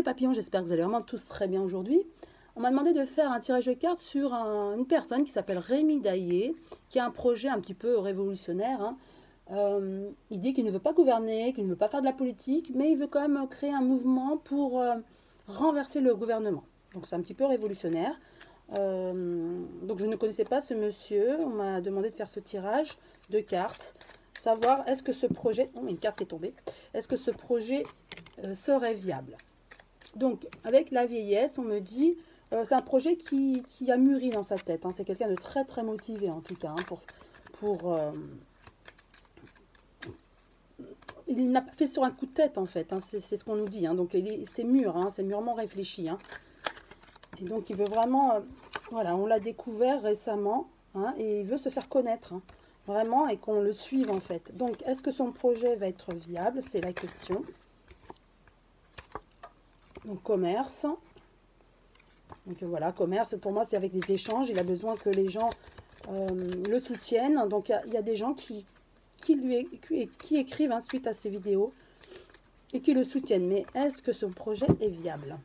les papillons, j'espère que vous allez vraiment tous très bien aujourd'hui. On m'a demandé de faire un tirage de cartes sur une personne qui s'appelle Rémi Daillé, qui a un projet un petit peu révolutionnaire. Hein. Il dit qu'il ne veut pas gouverner, qu'il ne veut pas faire de la politique, mais il veut quand même créer un mouvement pour renverser le gouvernement. Donc c'est un petit peu révolutionnaire. Donc je ne connaissais pas ce monsieur, on m'a demandé de faire ce tirage de cartes, savoir est-ce que ce projet, oh mais une carte est tombée, est-ce que ce projet serait viable. Donc avec la vieillesse, on me dit, c'est un projet qui a mûri dans sa tête, hein. C'est quelqu'un de très très motivé en tout cas, hein, il n'a pas fait sur un coup de tête en fait, hein, c'est ce qu'on nous dit, hein. Donc c'est mûr, hein, c'est mûrement réfléchi, hein. Et donc il veut vraiment, voilà, on l'a découvert récemment, hein, et il veut se faire connaître, hein, vraiment, et qu'on le suive en fait. Donc est-ce que son projet va être viable? C'est la question. Donc commerce. Donc voilà, commerce, pour moi c'est avec des échanges, il a besoin que les gens le soutiennent. Donc il y a des gens qui écrivent suite à ces vidéos et qui le soutiennent. Mais est-ce que son projet est viable?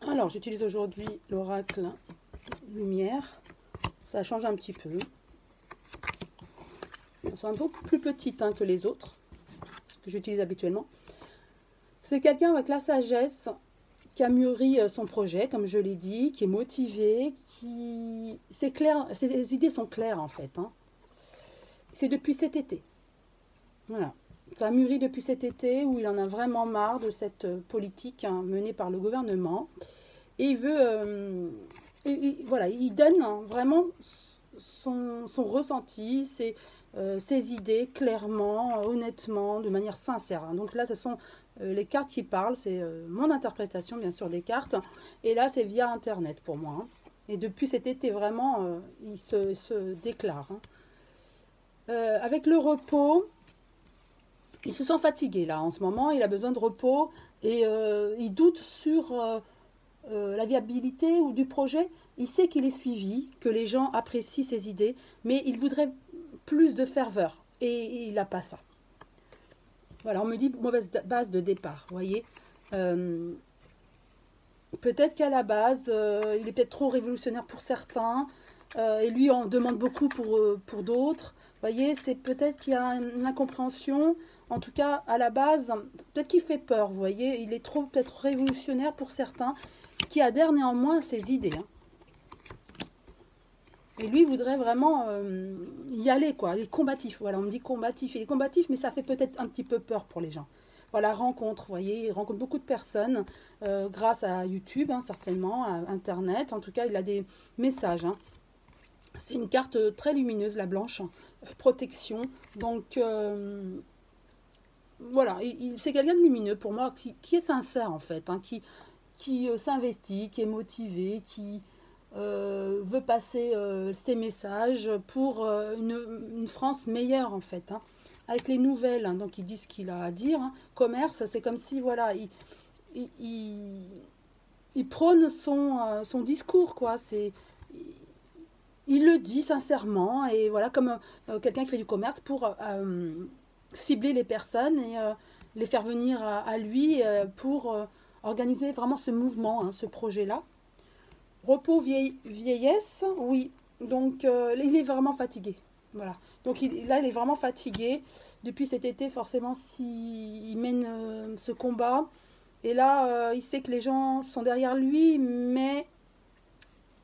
Alors j'utilise aujourd'hui l'oracle lumière, ça change un petit peu. Elles sont un peu plus petites, hein, que les autres que j'utilise habituellement. C'est quelqu'un avec la sagesse qui a mûri son projet, comme je l'ai dit, qui est motivé, c'est clair, ses idées sont claires en fait, hein. C'est depuis cet été. Voilà. Ça a mûri depuis cet été où il en a vraiment marre de cette politique, hein, menée par le gouvernement. Et il veut, voilà, il donne, hein, vraiment son ressenti, ses idées clairement, honnêtement, de manière sincère, hein. Donc là, ce sont les cartes qui parlent, c'est mon interprétation bien sûr des cartes. Et là, c'est via Internet pour moi, hein. Et depuis cet été, vraiment, il se déclare, hein. Avec le repos, il se sent fatigué là en ce moment, il a besoin de repos et il doute sur la viabilité ou du projet. Il sait qu'il est suivi, que les gens apprécient ses idées, mais il voudrait plus de ferveur et il n'a pas ça. Voilà, on me dit mauvaise base de départ, vous voyez. Peut-être qu'à la base, il est peut-être trop révolutionnaire pour certains, et lui en demande beaucoup pour d'autres. Vous voyez, c'est peut-être qu'il y a une incompréhension. En tout cas, à la base, peut-être qu'il fait peur, vous voyez. Il est trop peut-être révolutionnaire pour certains, qui adhèrent néanmoins à ses idées, hein. Et lui, il voudrait vraiment y aller, quoi. Il est combatif, voilà, on me dit combatif. Il est combatif, mais ça fait peut-être un petit peu peur pour les gens. Voilà, rencontre, vous voyez, il rencontre beaucoup de personnes grâce à YouTube, hein, certainement, à Internet. En tout cas, il a des messages, hein. C'est une carte très lumineuse, la blanche, protection. Donc, voilà, c'est quelqu'un de lumineux pour moi, qui est sincère en fait, hein, qui s'investit, qui est motivé, qui veut passer ses messages pour une France meilleure en fait, hein, avec les nouvelles, hein. Donc il dit ce qu'il a à dire, hein. Commerce, c'est comme si voilà, il prône son discours, quoi. Il le dit sincèrement et voilà, comme quelqu'un qui fait du commerce pour cibler les personnes et les faire venir à lui pour organiser vraiment ce mouvement, hein, ce projet-là. Repos, vieillesse, oui. Donc il est vraiment fatigué. Voilà. Donc là, il est vraiment fatigué. Depuis cet été, forcément, s'il mène ce combat. Et là, il sait que les gens sont derrière lui, mais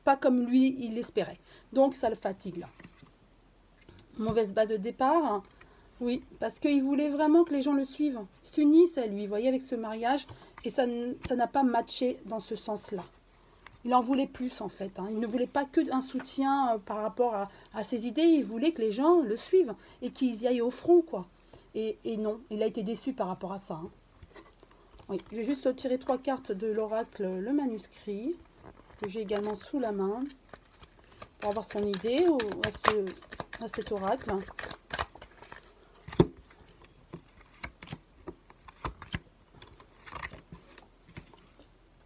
pas comme lui, il l'espérait. Donc ça le fatigue là. Mauvaise base de départ. Oui, parce qu'il voulait vraiment que les gens le suivent, s'unissent à lui, vous voyez, avec ce mariage. Et ça n'a pas matché dans ce sens-là. Il en voulait plus, en fait, hein. Il ne voulait pas qu'un soutien par rapport à ses idées. Il voulait que les gens le suivent et qu'ils y aillent au front, quoi. Et non, il a été déçu par rapport à ça, hein. Oui, je vais juste tirer 3 cartes de l'oracle, le manuscrit, que j'ai également sous la main, pour avoir son idée à cet oracle.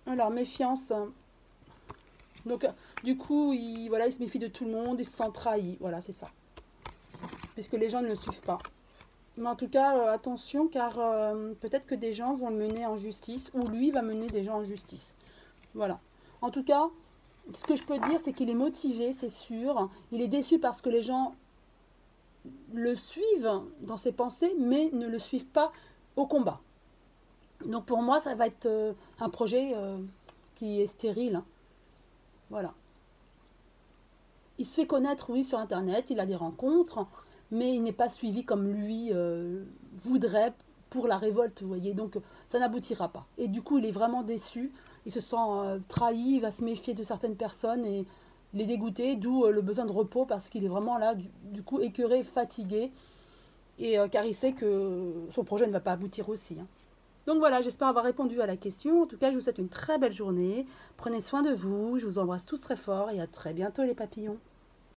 Alors, méfiance. Donc, du coup, voilà, il se méfie de tout le monde, il se sent trahi. Voilà, c'est ça. Puisque les gens ne le suivent pas. Mais en tout cas, attention, car peut-être que des gens vont le mener en justice, ou lui va mener des gens en justice. Voilà. En tout cas, ce que je peux dire, c'est qu'il est motivé, c'est sûr. Il est déçu parce que les gens le suivent dans ses pensées, mais ne le suivent pas au combat. Donc pour moi, ça va être un projet qui est stérile, hein. Voilà. Il se fait connaître, oui, sur Internet, il a des rencontres, mais il n'est pas suivi comme lui voudrait pour la révolte, vous voyez. Donc ça n'aboutira pas. Et du coup, il est vraiment déçu, il se sent trahi, il va se méfier de certaines personnes et les dégoûter, d'où le besoin de repos parce qu'il est vraiment là, du coup, écœuré, fatigué, et car il sait que son projet ne va pas aboutir aussi, hein. Donc voilà, j'espère avoir répondu à la question. En tout cas, je vous souhaite une très belle journée. Prenez soin de vous, je vous embrasse tous très fort et à très bientôt les papillons.